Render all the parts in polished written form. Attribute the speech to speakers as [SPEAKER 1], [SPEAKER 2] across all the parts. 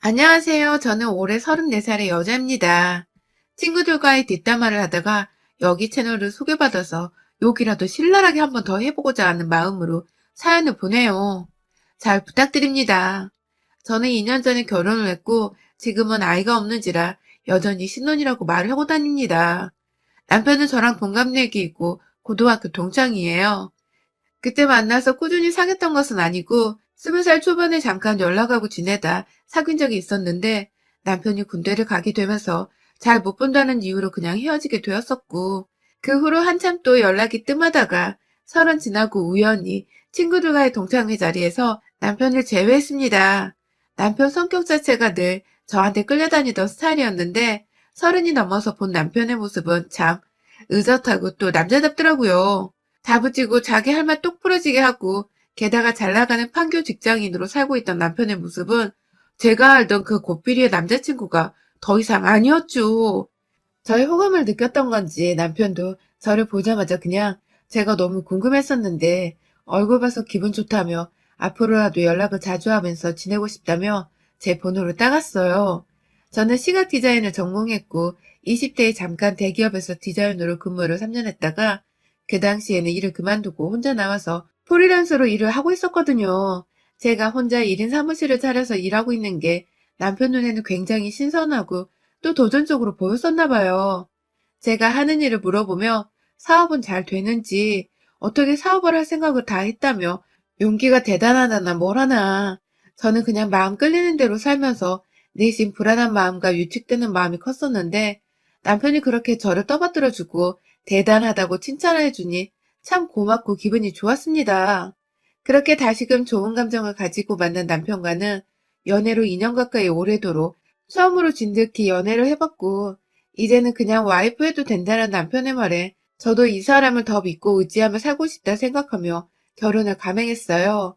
[SPEAKER 1] 안녕하세요. 저는 올해 34살의 여자입니다. 친구들과의 뒷담화를 하다가 여기 채널을 소개받아서 욕이라도 신랄하게 한번 더 해보고자 하는 마음으로 사연을 보내요. 잘 부탁드립니다. 저는 2년 전에 결혼을 했고 지금은 아이가 없는지라 여전히 신혼이라고 말을 하고 다닙니다. 남편은 저랑 동갑내기 있고 고등학교 동창이에요. 그때 만나서 꾸준히 사귀었던 것은 아니고 20살 초반에 잠깐 연락하고 지내다 사귄 적이 있었는데 남편이 군대를 가게 되면서 잘 못 본다는 이유로 그냥 헤어지게 되었었고 그 후로 한참 또 연락이 뜸하다가 30 지나고 우연히 친구들과의 동창회 자리에서 남편을 제외했습니다. 남편 성격 자체가 늘 저한테 끌려다니던 스타일이었는데 30이 넘어서 본 남편의 모습은 참 의젓하고 또 남자답더라고요. 다부지고 자기 할 말 똑 부러지게 하고 게다가 잘 나가는 판교 직장인으로 살고 있던 남편의 모습은 제가 알던 그 고삐리의 남자친구가 더 이상 아니었죠. 저의 호감을 느꼈던 건지 남편도 저를 보자마자 그냥 제가 너무 궁금했었는데 얼굴 봐서 기분 좋다며 앞으로라도 연락을 자주 하면서 지내고 싶다며 제 번호를 따갔어요. 저는 시각 디자인을 전공했고 20대에 잠깐 대기업에서 디자이너로 근무를 3년 했다가 그 당시에는 일을 그만두고 혼자 나와서 프리랜서로 일을 하고 있었거든요. 제가 혼자 1인 사무실을 차려서 일하고 있는 게 남편 눈에는 굉장히 신선하고 또 도전적으로 보였었나 봐요. 제가 하는 일을 물어보며 사업은 잘 되는지 어떻게 사업을 할 생각을 다 했다며 용기가 대단하다나 뭘 하나. 저는 그냥 마음 끌리는 대로 살면서 내심 불안한 마음과 위축되는 마음이 컸었는데 남편이 그렇게 저를 떠받들어주고 대단하다고 칭찬해주니 참 고맙고 기분이 좋았습니다. 그렇게 다시금 좋은 감정을 가지고 만난 남편과는 연애로 2년 가까이 오래도록 처음으로 진득히 연애를 해봤고 이제는 그냥 와이프 해도 된다는 남편의 말에 저도 이 사람을 더 믿고 의지하며 살고 싶다 생각하며 결혼을 감행했어요.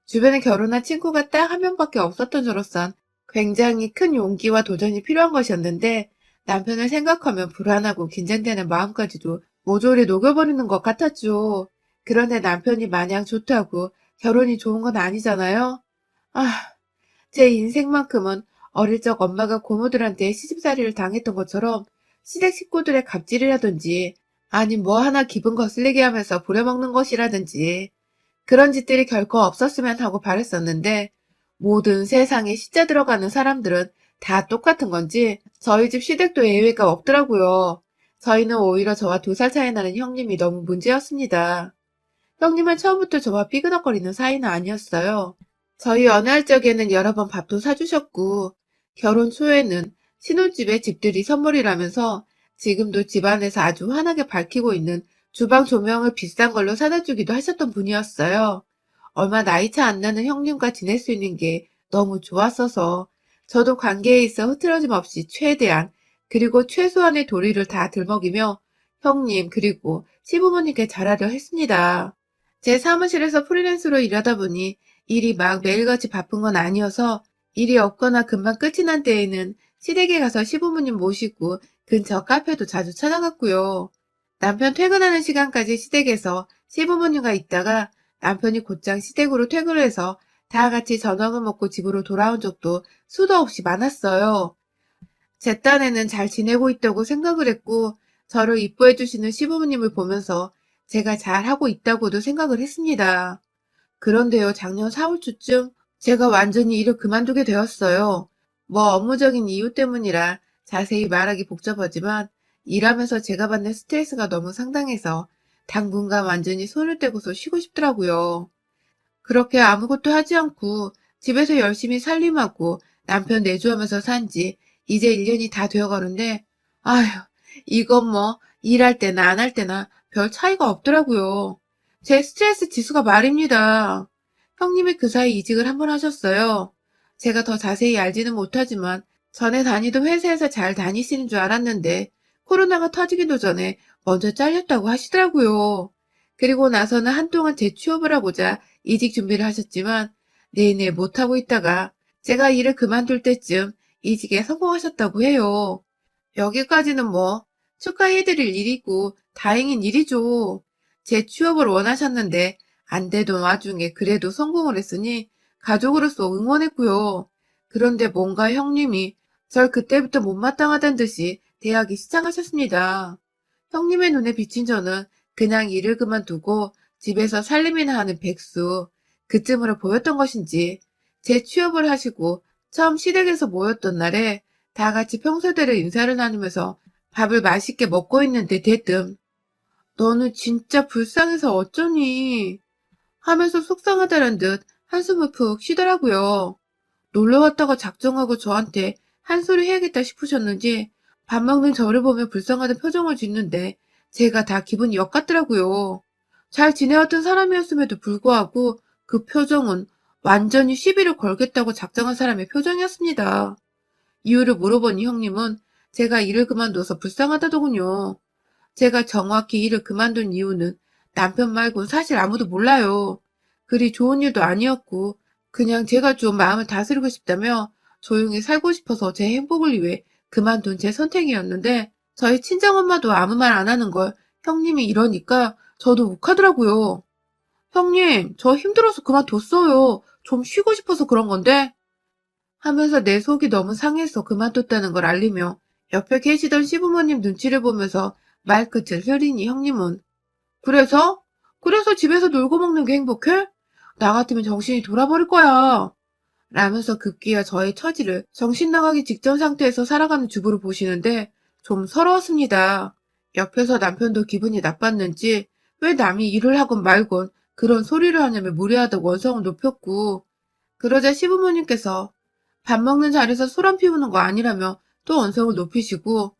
[SPEAKER 1] 주변에 결혼한 친구가 딱 한 명밖에 없었던 저로선 굉장히 큰 용기와 도전이 필요한 것이었는데 남편을 생각하면 불안하고 긴장되는 마음까지도 모조리 녹여버리는 것 같았죠. 그런데 남편이 마냥 좋다고 결혼이 좋은 건 아니잖아요. 아, 제 인생만큼은 어릴 적 엄마가 고모들한테 시집살이를 당했던 것처럼 시댁 식구들의 갑질이라든지 아니 뭐 하나 기분 거슬리게 하면서 부려먹는 것이라든지 그런 짓들이 결코 없었으면 하고 바랬었는데 모든 세상에 시자 들어가는 사람들은 다 똑같은 건지 저희 집 시댁도 예외가 없더라고요. 저희는 오히려 저와 2살 차이 나는 형님이 너무 문제였습니다. 형님은 처음부터 저와 삐그덕거리는 사이는 아니었어요. 저희 연애할 적에는 여러 번 밥도 사주셨고, 결혼 초에는 신혼집에 집들이 선물이라면서 지금도 집안에서 아주 환하게 밝히고 있는 주방 조명을 비싼 걸로 사다 주기도 하셨던 분이었어요. 얼마 나이 차 안 나는 형님과 지낼 수 있는 게 너무 좋았어서 저도 관계에 있어 흐트러짐 없이 최대한 그리고 최소한의 도리를 다 들먹이며 형님 그리고 시부모님께 잘하려 했습니다. 제 사무실에서 프리랜서로 일하다 보니 일이 막 매일같이 바쁜 건 아니어서 일이 없거나 금방 끝이 난 때에는 시댁에 가서 시부모님 모시고 근처 카페도 자주 찾아갔고요. 남편 퇴근하는 시간까지 시댁에서 시부모님과 있다가 남편이 곧장 시댁으로 퇴근을 해서 다 같이 저녁을 먹고 집으로 돌아온 적도 수도 없이 많았어요. 제 딴에는 잘 지내고 있다고 생각을 했고 저를 이뻐해 주시는 시부모님을 보면서 제가 잘하고 있다고도 생각을 했습니다. 그런데요, 작년 4월 초쯤 제가 완전히 일을 그만두게 되었어요. 뭐 업무적인 이유 때문이라 자세히 말하기 복잡하지만 일하면서 제가 받는 스트레스가 너무 상당해서 당분간 완전히 손을 떼고서 쉬고 싶더라고요. 그렇게 아무것도 하지 않고 집에서 열심히 살림하고 남편 내조하면서 산 지 이제 1년이 다 되어가는데 아휴 이건 뭐 일할 때나 안 할 때나 별 차이가 없더라고요. 제 스트레스 지수가 말입니다. 형님이 그 사이 이직을 한 번 하셨어요. 제가 더 자세히 알지는 못하지만 전에 다니던 회사에서 잘 다니시는 줄 알았는데 코로나가 터지기도 전에 먼저 잘렸다고 하시더라고요. 그리고 나서는 한동안 재취업을 하고자 이직 준비를 하셨지만 내내 못하고 있다가 제가 일을 그만둘 때쯤 이직에 성공하셨다고 해요. 여기까지는 뭐 축하해드릴 일이고 다행인 일이죠. 재취업을 원하셨는데 안 되던 와중에 그래도 성공을 했으니 가족으로서 응원했고요. 그런데 뭔가 형님이 절 그때부터 못마땅하단 듯이 대하기 시작하셨습니다. 형님의 눈에 비친 저는 그냥 일을 그만두고 집에서 살림이나 하는 백수, 그쯤으로 보였던 것인지 제 취업을 하시고 처음 시댁에서 모였던 날에 다 같이 평소대로 인사를 나누면서 밥을 맛있게 먹고 있는데 대뜸 너는 진짜 불쌍해서 어쩌니 하면서 속상하다는 듯 한숨을 푹 쉬더라고요. 놀러 왔다가 작정하고 저한테 한 소리 해야겠다 싶으셨는지 밥 먹는 저를 보며 불쌍하다 표정을 짓는데 제가 다 기분이 역 같더라고요. 잘 지내왔던 사람이었음에도 불구하고 그 표정은 완전히 시비를 걸겠다고 작정한 사람의 표정이었습니다. 이유를 물어보니 형님은 제가 일을 그만둬서 불쌍하다더군요. 제가 정확히 일을 그만둔 이유는 남편 말고는 사실 아무도 몰라요. 그리 좋은 일도 아니었고 그냥 제가 좀 마음을 다스리고 싶다며 조용히 살고 싶어서 제 행복을 위해 그만둔 제 선택이었는데 저희 친정엄마도 아무 말 안 하는 걸 형님이 이러니까 저도 욱하더라고요. 형님, 저 힘들어서 그만뒀어요. 좀 쉬고 싶어서 그런 건데 하면서 내 속이 너무 상해서 그만뒀다는 걸 알리며 옆에 계시던 시부모님 눈치를 보면서 말끝을 흐리니 형님은 그래서? 그래서 집에서 놀고 먹는 게 행복해? 나 같으면 정신이 돌아버릴 거야. 라면서 급기야 저의 처지를 정신 나가기 직전 상태에서 살아가는 주부를 보시는데 좀 서러웠습니다. 옆에서 남편도 기분이 나빴는지 왜 남이 일을 하건 말건 그런 소리를 하냐며 무례하다고 원성을 높였고 그러자 시부모님께서 밥 먹는 자리에서 소란 피우는 거 아니라며 또 언성을 높이시고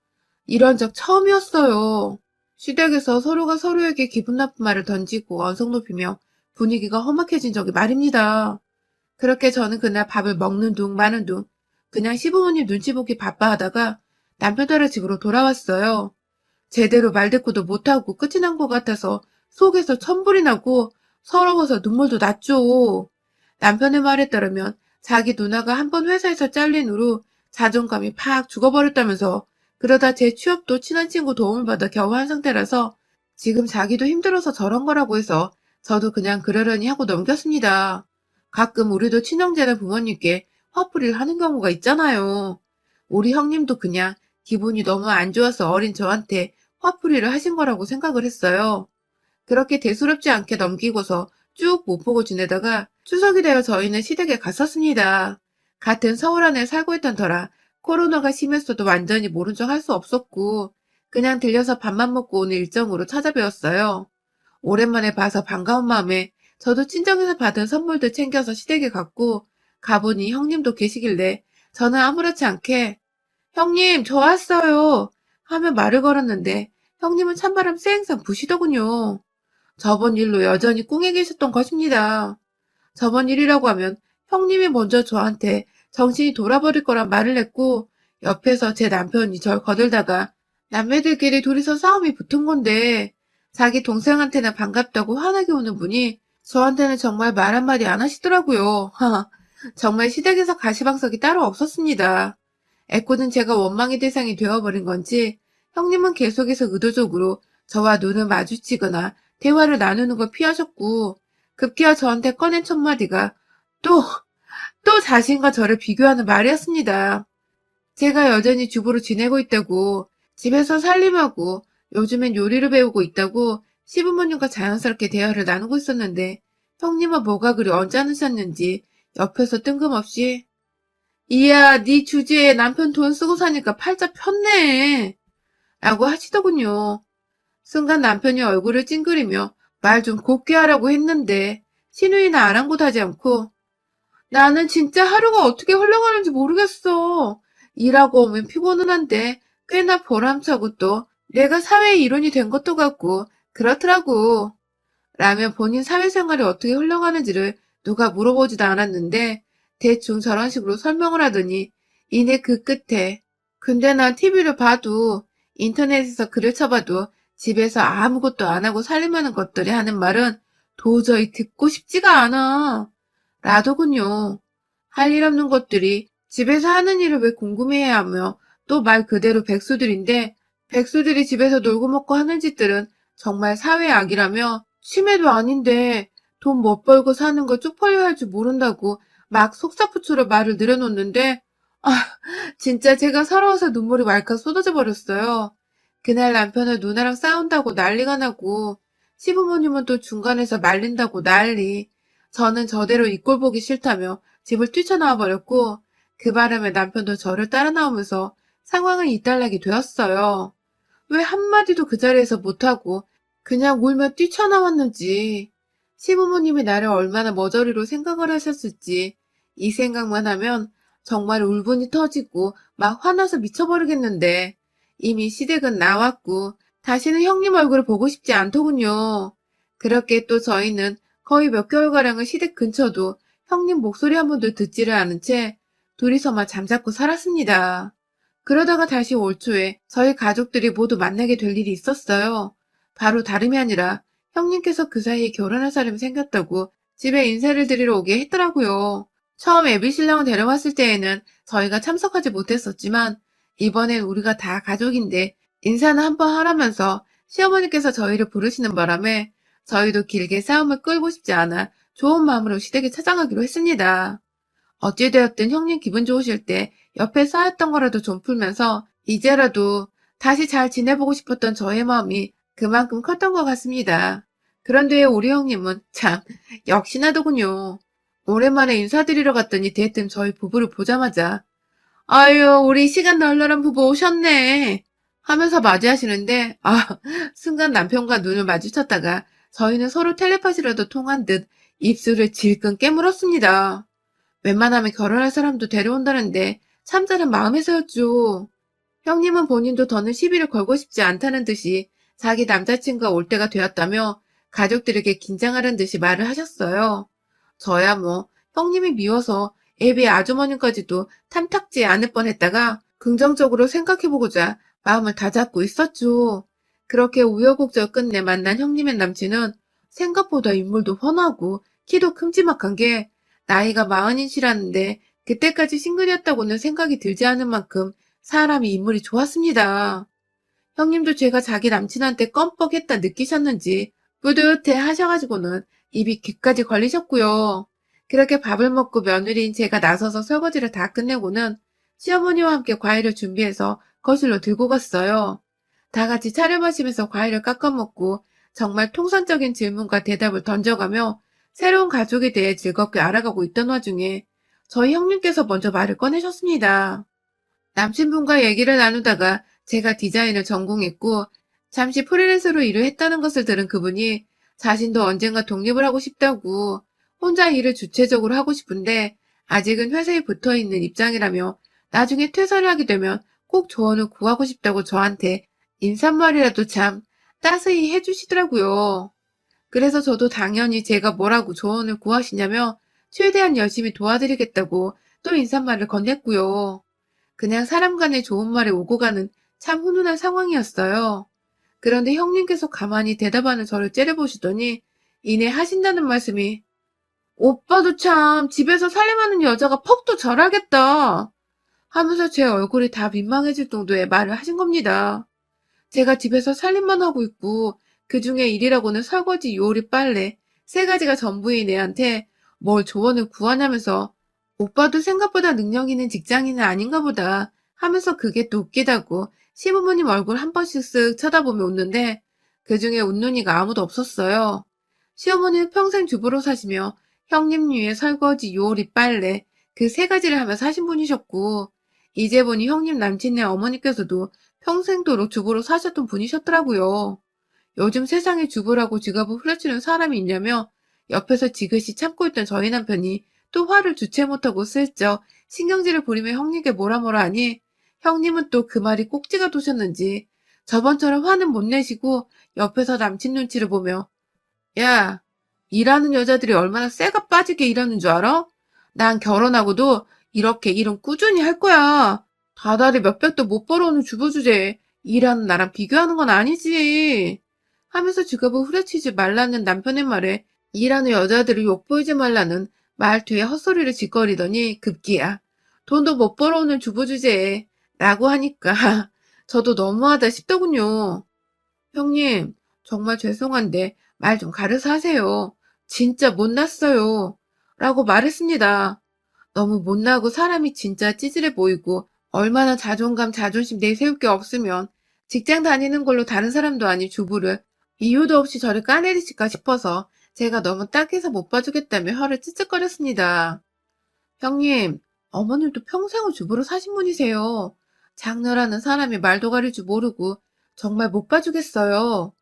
[SPEAKER 1] 이런 적 처음이었어요. 시댁에서 서로가 서로에게 기분 나쁜 말을 던지고 언성 높이며 분위기가 험악해진 적이 말입니다. 그렇게 저는 그날 밥을 먹는 둥 마는 둥 그냥 시부모님 눈치 보기 바빠 하다가 남편 따라 집으로 돌아왔어요. 제대로 말대꾸도 못하고 끝이 난 것 같아서 속에서 천불이 나고 서러워서 눈물도 났죠. 남편의 말에 따르면 자기 누나가 한 번 회사에서 잘린 후로 자존감이 팍 죽어버렸다면서 그러다 제 취업도 친한 친구 도움을 받아 겨우 한 상태라서 지금 자기도 힘들어서 저런 거라고 해서 저도 그냥 그러려니 하고 넘겼습니다. 가끔 우리도 친형제나 부모님께 화풀이를 하는 경우가 있잖아요. 우리 형님도 그냥 기분이 너무 안 좋아서 어린 저한테 화풀이를 하신 거라고 생각을 했어요. 그렇게 대수롭지 않게 넘기고서 쭉 못 보고 지내다가 추석이 되어 저희는 시댁에 갔었습니다. 같은 서울 안에 살고 있던 터라 코로나가 심했어도 완전히 모른 척 할 수 없었고 그냥 들려서 밥만 먹고 오는 일정으로 찾아뵈었어요. 오랜만에 봐서 반가운 마음에 저도 친정에서 받은 선물들 챙겨서 시댁에 갔고 가보니 형님도 계시길래 저는 아무렇지 않게 형님 저 왔어요 하며 말을 걸었는데 형님은 찬바람 쌩쌩 부시더군요. 저번 일로 여전히 꿍해 계셨던 것입니다. 저번 일이라고 하면 형님이 먼저 저한테 정신이 돌아버릴 거란 말을 했고 옆에서 제 남편이 절 거들다가 남매들끼리 둘이서 싸움이 붙은 건데 자기 동생한테는 반갑다고 환하게 오는 분이 저한테는 정말 말 한마디 안 하시더라고요. 정말 시댁에서 가시방석이 따로 없었습니다. 애꿎은 제가 원망의 대상이 되어버린 건지 형님은 계속해서 의도적으로 저와 눈을 마주치거나 대화를 나누는 걸 피하셨고 급기야 저한테 꺼낸 첫마디가 또, 또 자신과 저를 비교하는 말이었습니다. 제가 여전히 주부로 지내고 있다고 집에서 살림하고 요즘엔 요리를 배우고 있다고 시부모님과 자연스럽게 대화를 나누고 있었는데 형님은 뭐가 그리 언짢으셨는지 옆에서 뜬금없이 이야 네 주제에 남편 돈 쓰고 사니까 팔자 폈네 라고 하시더군요. 순간 남편이 얼굴을 찡그리며 말 좀 곱게 하라고 했는데 시누이나 아랑곳하지 않고 나는 진짜 하루가 어떻게 흘러가는지 모르겠어. 일하고 오면 피곤은 한데 꽤나 보람차고 또 내가 사회의 일원이 된 것도 같고 그렇더라고. 라며 본인 사회생활이 어떻게 흘러가는지를 누가 물어보지도 않았는데 대충 저런 식으로 설명을 하더니 이내 그 끝에 근데 난 TV를 봐도 인터넷에서 글을 쳐봐도 집에서 아무것도 안 하고 살림하는 것들이 하는 말은 도저히 듣고 싶지가 않아. 라더군요. 할 일 없는 것들이 집에서 하는 일을 왜 궁금해해야 하며 또 말 그대로 백수들인데 백수들이 집에서 놀고 먹고 하는 짓들은 정말 사회의 악이라며 치매도 아닌데 돈 못 벌고 사는 거 쪽팔려 할 줄 모른다고 막 속사포처럼 말을 늘어놓는데, 아, 진짜 제가 서러워서 눈물이 왈칵 쏟아져 버렸어요. 그날 남편은 누나랑 싸운다고 난리가 나고, 시부모님은 또 중간에서 말린다고 난리. 저는 저대로 이 꼴 보기 싫다며 집을 뛰쳐나와 버렸고, 그 바람에 남편도 저를 따라 나오면서 상황을 이탈하게 되었어요. 왜 한마디도 그 자리에서 못하고 그냥 울며 뛰쳐나왔는지, 시부모님이 나를 얼마나 머저리로 생각을 하셨을지, 이 생각만 하면 정말 울분이 터지고 막 화나서 미쳐버리겠는데, 이미 시댁은 나왔고 다시는 형님 얼굴을 보고 싶지 않더군요. 그렇게 또 저희는 거의 몇 개월가량을 시댁 근처도 형님 목소리 한 번도 듣지를 않은 채 둘이서만 잠자코 살았습니다. 그러다가 다시 올 초에 저희 가족들이 모두 만나게 될 일이 있었어요. 바로 다름이 아니라 형님께서 그 사이에 결혼할 사람이 생겼다고 집에 인사를 드리러 오게 했더라고요. 처음 애비 신랑을 데려왔을 때에는 저희가 참석하지 못했었지만, 이번엔 우리가 다 가족인데 인사는 한번 하라면서 시어머니께서 저희를 부르시는 바람에 저희도 길게 싸움을 끌고 싶지 않아 좋은 마음으로 시댁에 찾아가기로 했습니다. 어찌되었든 형님 기분 좋으실 때 옆에 쌓였던 거라도 좀 풀면서 이제라도 다시 잘 지내보고 싶었던 저의 마음이 그만큼 컸던 것 같습니다. 그런데 우리 형님은 참 역시나더군요. 오랜만에 인사드리러 갔더니 대뜸 저희 부부를 보자마자 아유, 우리 시간 널널한 부부 오셨네 하면서 맞이하시는데, 순간 남편과 눈을 마주쳤다가 저희는 서로 텔레파시라도 통한 듯 입술을 질끈 깨물었습니다. 웬만하면 결혼할 사람도 데려온다는데 참자는 마음에서였죠. 형님은 본인도 더는 시비를 걸고 싶지 않다는 듯이 자기 남자친구가 올 때가 되었다며 가족들에게 긴장하는 듯이 말을 하셨어요. 저야 뭐 형님이 미워서 애비 아주머니까지도 탐탁지 않을 뻔했다가 긍정적으로 생각해보고자 마음을 다잡고 있었죠. 그렇게 우여곡절 끝내 만난 형님의 남친은 생각보다 인물도 훤하고 키도 큼지막한 게 나이가 마흔이시라는데 그때까지 싱글이었다고는 생각이 들지 않을 만큼 사람이 인물이 좋았습니다. 형님도 제가 자기 남친한테 껌뻑했다 느끼셨는지 뿌듯해 하셔가지고는 입이 귀까지 걸리셨고요. 그렇게 밥을 먹고 며느리인 제가 나서서 설거지를 다 끝내고는 시어머니와 함께 과일을 준비해서 거실로 들고 갔어요. 다 같이 차를 마시면서 과일을 깎아 먹고 정말 통상적인 질문과 대답을 던져가며 새로운 가족에 대해 즐겁게 알아가고 있던 와중에 저희 형님께서 먼저 말을 꺼내셨습니다. 남친분과 얘기를 나누다가 제가 디자인을 전공했고 잠시 프리랜서로 일을 했다는 것을 들은 그분이 자신도 언젠가 독립을 하고 싶다고 혼자 일을 주체적으로 하고 싶은데 아직은 회사에 붙어 있는 입장이라며 나중에 퇴사를 하게 되면 꼭 조언을 구하고 싶다고 저한테 인사말이라도 참 따스히 해주시더라고요. 그래서 저도 당연히 제가 뭐라고 조언을 구하시냐며 최대한 열심히 도와드리겠다고 또 인사말을 건넸고요. 그냥 사람 간의 좋은 말이 오고 가는 참 훈훈한 상황이었어요. 그런데 형님께서 가만히 대답하는 저를 째려보시더니 이내 하신다는 말씀이 오빠도 참 집에서 살림하는 여자가 퍽도 잘하겠다 하면서 제 얼굴이 다 민망해질 정도의 말을 하신 겁니다. 제가 집에서 살림만 하고 있고 그중에 일이라고는 설거지, 요리, 빨래 세 가지가 전부인 애한테 뭘 조언을 구하냐면서 오빠도 생각보다 능력 있는 직장인은 아닌가 보다 하면서 그게 또 웃기다고 시부모님 얼굴 한 번씩 쓱 쳐다보며 웃는데 그중에 웃는 이가 아무도 없었어요. 시어머니는 평생 주부로 사시며 형님 위에 설거지, 요리, 빨래 그 세 가지를 하며 사신 분이셨고 이제 보니 형님 남친네 어머니께서도 평생도록 주부로 사셨던 분이셨더라고요. 요즘 세상에 주부라고 지갑을 후려치는 사람이 있냐며 옆에서 지그시 참고 있던 저희 남편이 또 화를 주체 못하고 슬쩍 신경질을 부리며 형님께 뭐라 하니 형님은 또 그 말이 꼭지가 도셨는지 저번처럼 화는 못 내시고 옆에서 남친 눈치를 보며 야, 일하는 여자들이 얼마나 쇠가 빠지게 일하는 줄 알아? 난 결혼하고도 이렇게 일은 꾸준히 할 거야. 다달이 몇백도 못 벌어오는 주부 주제에 일하는 나랑 비교하는 건 아니지. 하면서 지갑을 후려치지 말라는 남편의 말에 일하는 여자들을 욕보이지 말라는 말투에 헛소리를 짓거리더니 급기야. 돈도 못 벌어오는 주부 주제에 라고 하니까 저도 너무하다 싶더군요. 형님, 정말 죄송한데 말 좀 가려서 하세요. 진짜 못났어요. 라고 말했습니다. 너무 못나고 사람이 진짜 찌질해 보이고 얼마나 자존감, 자존심 내세울 게 없으면 직장 다니는 걸로 다른 사람도 아닌 주부를 이유도 없이 저를 까내리실까 싶어서 제가 너무 딱해서 못 봐주겠다며 혀를 찌찌거렸습니다. 형님, 어머님도 평생을 주부로 사신 분이세요. 장녀라는 사람이 말도 가릴 줄 모르고 정말 못 봐주겠어요.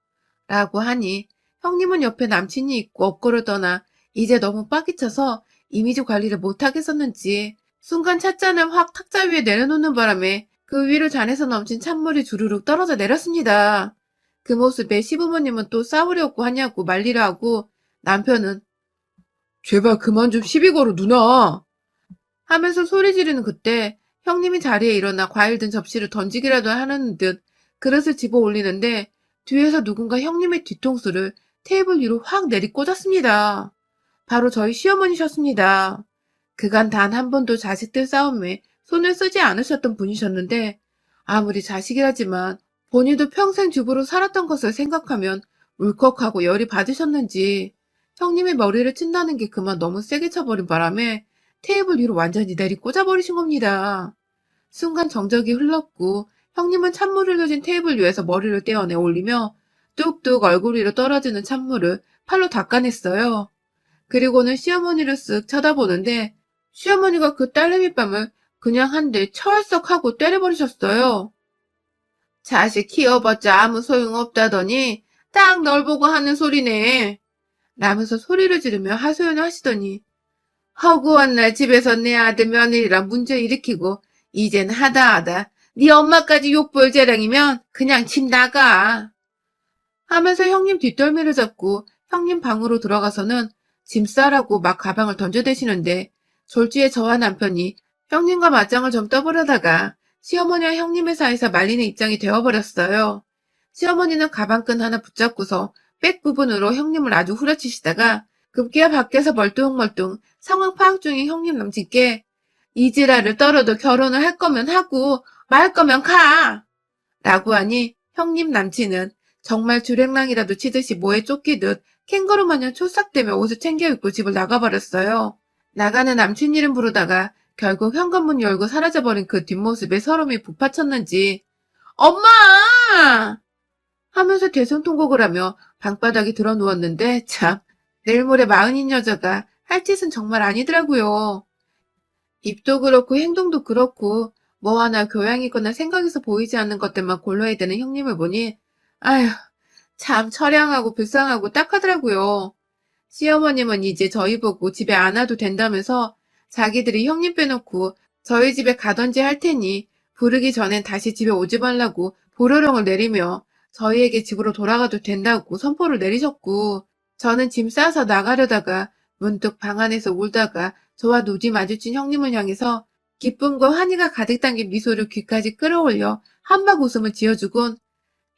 [SPEAKER 1] 라고 하니 형님은 옆에 남친이 있고 업고를 떠나 이제 너무 빡이 쳐서 이미지 관리를 못하겠었는지 순간 찻잔을 확 탁자 위에 내려놓는 바람에 그 위로 잔에서 넘친 찬물이 주르륵 떨어져 내렸습니다. 그 모습에 시부모님은 또 싸우려고 하냐고 말리려 하고 남편은 제발 그만 좀 시비 걸어 누나 하면서 소리 지르는 그때 형님이 자리에 일어나 과일 든 접시를 던지기라도 하는 듯 그릇을 집어 올리는데 뒤에서 누군가 형님의 뒤통수를 테이블 위로 확 내리꽂았습니다. 바로 저희 시어머니셨습니다. 그간 단 한 번도 자식들 싸움에 손을 쓰지 않으셨던 분이셨는데 아무리 자식이라지만 본인도 평생 주부로 살았던 것을 생각하면 울컥하고 열이 받으셨는지 형님의 머리를 친다는 게 그만 너무 세게 쳐버린 바람에 테이블 위로 완전히 내리꽂아버리신 겁니다. 순간 정적이 흘렀고 형님은 찬물을 흘려진 테이블 위에서 머리를 떼어내 올리며 뚝뚝 얼굴 위로 떨어지는 찬물을 팔로 닦아냈어요. 그리고는 시어머니를 쓱 쳐다보는데 시어머니가 그 딸내미 뺨을 그냥 한 대 철썩 하고 때려버리셨어요. 자식 키워봤자 아무 소용없다더니 딱 널 보고 하는 소리네. 라면서 소리를 지르며 하소연을 하시더니 허구한 날 집에서 내 아들 며느리랑 문제 일으키고 이젠 하다 네 엄마까지 욕볼 재량이면 그냥 집 나가. 하면서 형님 뒷덜미를 잡고 형님 방으로 들어가서는 짐 싸라고 막 가방을 던져대시는데 졸지에 저와 남편이 형님과 맞짱을 좀 떠보려다가 시어머니와 형님의 사이에서 말리는 입장이 되어버렸어요. 시어머니는 가방끈 하나 붙잡고서 백 부분으로 형님을 아주 후려치시다가 급기야 밖에서 멀뚱멀뚱 상황 파악 중인 형님 남친께 이지라를 떨어도 결혼을 할 거면 하고 말 거면 가! 라고 하니 형님 남친은 정말 주랭랑이라도 치듯이 뭐에 쫓기듯 캥거루 마냥 초싹대며 옷을 챙겨 입고 집을 나가버렸어요. 나가는 남친 이름 부르다가 결국 현관문 열고 사라져버린 그 뒷모습에 서름이 북받쳤는지 엄마! 하면서 대성통곡을 하며 방바닥에 들어 누웠는데 참 내일 모레 마흔인 여자가 할 짓은 정말 아니더라고요. 입도 그렇고 행동도 그렇고 뭐 하나 교양이거나 생각에서 보이지 않는 것들만 골라야 되는 형님을 보니 아휴 참 처량하고 불쌍하고 딱하더라고요. 시어머님은 이제 저희 보고 집에 안 와도 된다면서 자기들이 형님 빼놓고 저희 집에 가던지 할 테니 부르기 전엔 다시 집에 오지 말라고 보로령을 내리며 저희에게 집으로 돌아가도 된다고 선포를 내리셨고 저는 짐 싸서 나가려다가 문득 방 안에서 울다가 저와 눈이 마주친 형님을 향해서 기쁨과 환희가 가득 담긴 미소를 귀까지 끌어올려 한박 웃음을 지어주곤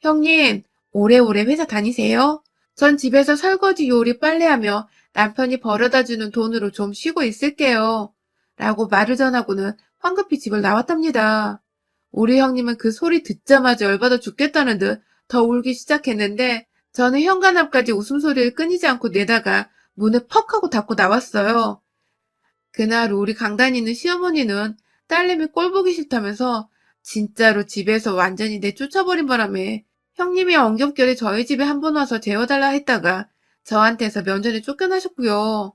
[SPEAKER 1] 형님 오래오래 회사 다니세요? 전 집에서 설거지 요리 빨래하며 남편이 벌어다주는 돈으로 좀 쉬고 있을게요. 라고 말을 전하고는 황급히 집을 나왔답니다. 우리 형님은 그 소리 듣자마자 열받아 죽겠다는 듯 더 울기 시작했는데 저는 현관 앞까지 웃음소리를 끊이지 않고 내다가 문을 퍽 하고 닫고 나왔어요. 그날 우리 강단이는 시어머니는 딸내미 꼴 보기 싫다면서 진짜로 집에서 완전히 내쫓아버린 바람에 형님이 엉겹결에 저희 집에 한 번 와서 재워달라 했다가 저한테서 면전에 쫓겨나셨고요.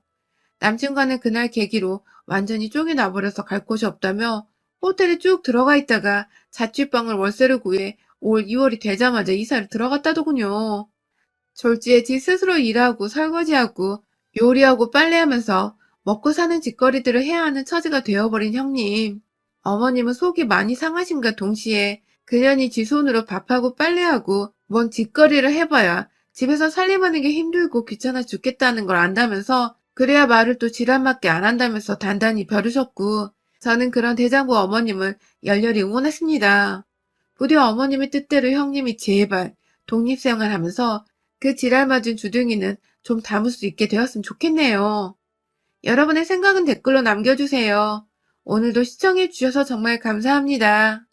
[SPEAKER 1] 남친과는 그날 계기로 완전히 쫓겨나버려서 갈 곳이 없다며 호텔에 쭉 들어가 있다가 자취방을 월세를 구해 올 2월이 되자마자 이사를 들어갔다더군요. 졸지에 지 스스로 일하고 설거지하고 요리하고 빨래하면서 먹고 사는 짓거리들을 해야 하는 처지가 되어버린 형님. 어머님은 속이 많이 상하신가 동시에 그년이 지 손으로 밥하고 빨래하고 뭔 짓거리를 해봐야 집에서 살림하는 게 힘들고 귀찮아 죽겠다는 걸 안다면서 그래야 말을 또 지랄맞게 안 한다면서 단단히 벼르셨고 저는 그런 대장부 어머님을 열렬히 응원했습니다. 부디 어머님의 뜻대로 형님이 제발 독립생활하면서 그 지랄맞은 주둥이는 좀 담을 수 있게 되었으면 좋겠네요. 여러분의 생각은 댓글로 남겨주세요. 오늘도 시청해주셔서 정말 감사합니다.